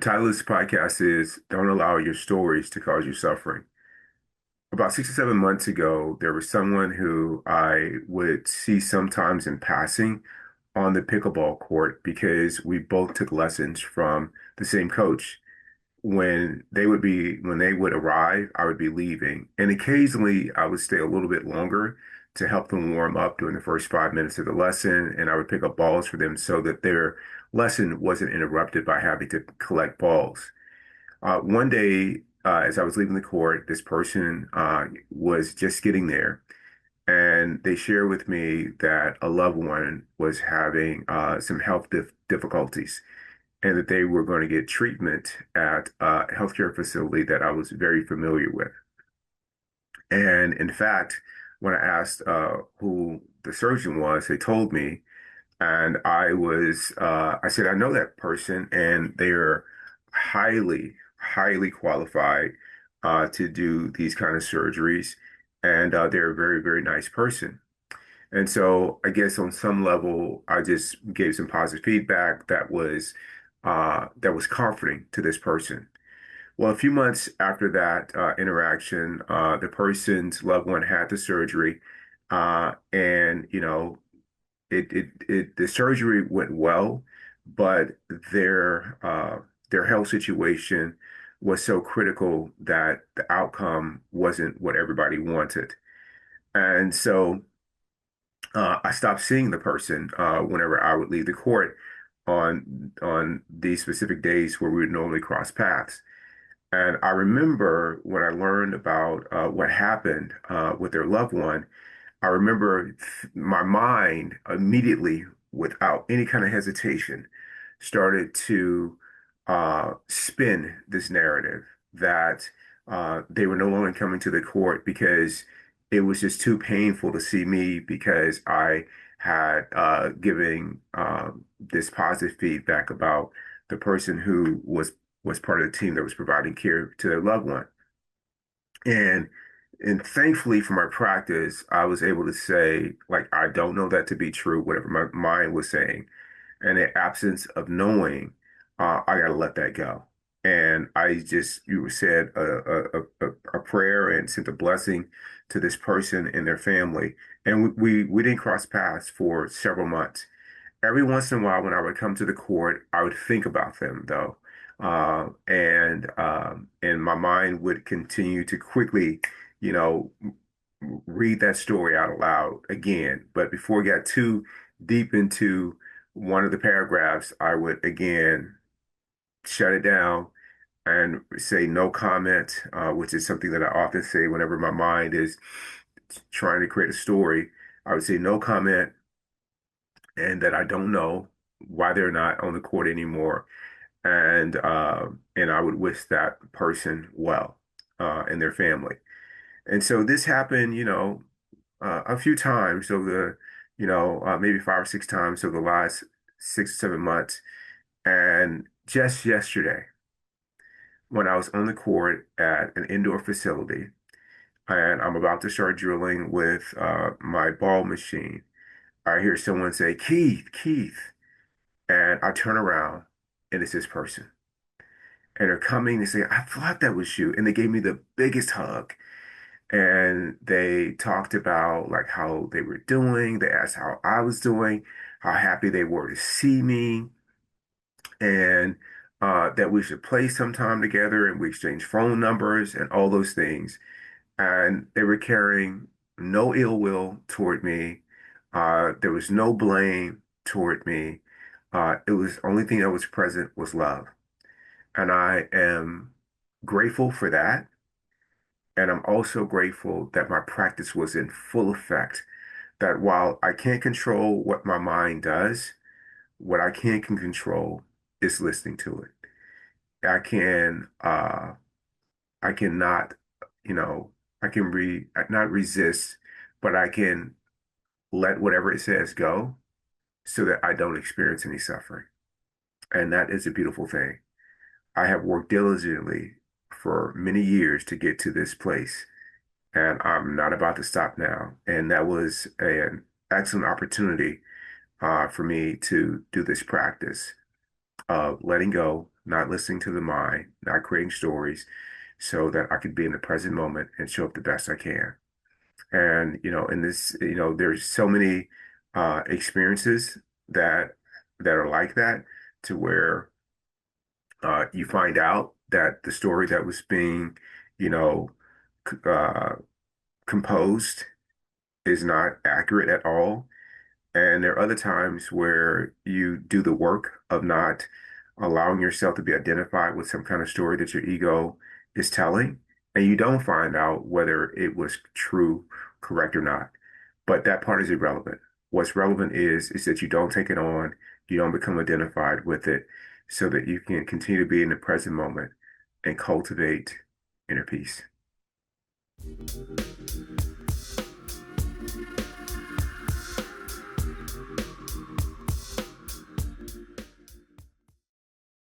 The title of this podcast is Don't Allow Your Stories to Cause You Suffering. About 6 or 7 months ago, there was someone who I would see sometimes in passing on the pickleball court because we both took lessons from the same coach. When they would arrive, I would be leaving. And occasionally I would stay a little bit longer to help them warm up during the first 5 minutes of the lesson. And I would pick up balls for them so that their lesson wasn't interrupted by having to collect balls. One day, as I was leaving the court, this person was just getting there, and they shared with me that a loved one was having some health difficulties, and that they were going to get treatment at a healthcare facility that I was very familiar with. And in fact, when I asked who the surgeon was, they told me, and I said, I know that person, and they're highly qualified to do these kind of surgeries, and they're a very, very nice person. And so I guess on some level, I just gave some positive feedback that was comforting to this person. Well, a few months after that interaction, the person's loved one had the surgery, and the surgery went well, but their health situation was so critical that the outcome wasn't what everybody wanted. And so I stopped seeing the person whenever I would leave the court on these specific days where we would normally cross paths. And I remember when I learned about what happened with their loved one. I remember my mind immediately, without any kind of hesitation, started to spin this narrative that they were no longer coming to the court because it was just too painful to see me because I had given this positive feedback about the person who was part of the team that was providing care to their loved one. And and thankfully for my practice, I was able to say, like, I don't know that to be true, whatever my mind was saying. And in absence of knowing, I gotta let that go. And I just, you said a prayer and sent a blessing to this person and their family. And we didn't cross paths for several months. Every once in a while, when I would come to the court, I would think about them though. And my mind would continue to quickly, you know, read that story out loud again. But before I got too deep into one of the paragraphs, I would again shut it down and say no comment, which is something that I often say whenever my mind is trying to create a story. I would say no comment and that I don't know why they're not on the court anymore. And I would wish that person well and their family. And so this happened, a few times over maybe 5 or 6 times over the last 6 or 7 months. And just yesterday, when I was on the court at an indoor facility, and I'm about to start drilling with my ball machine, I hear someone say, Keith, Keith. And I turn around and it's this person. And they're coming, they say, I thought that was you. And they gave me the biggest hug. And they talked about like how they were doing. They asked how I was doing, how happy they were to see me, and that we should play sometime together. And we exchanged phone numbers and all those things. And they were carrying no ill will toward me. There was no blame toward me. It was the only thing that was present was love. And I am grateful for that. And I'm also grateful that my practice was in full effect. That while I can't control what my mind does, what I can control is listening to it. I cannot, you know, I can not resist, but I can let whatever it says go so that I don't experience any suffering. And that is a beautiful thing. I have worked diligently for many years to get to this place, and I'm not about to stop now. And that was an excellent opportunity for me to do this practice. of letting go, not listening to the mind, not creating stories, so that I could be in the present moment and show up the best I can. And, in this, there's so many experiences that are like that, to where you find out that the story that was being, you know, uh, composed is not accurate at all. And there are other times where you do the work of not allowing yourself to be identified with some kind of story that your ego is telling, and you don't find out whether it was true, correct or not. But that part is irrelevant. What's relevant is that you don't take it on, you don't become identified with it, so that you can continue to be in the present moment and cultivate inner peace.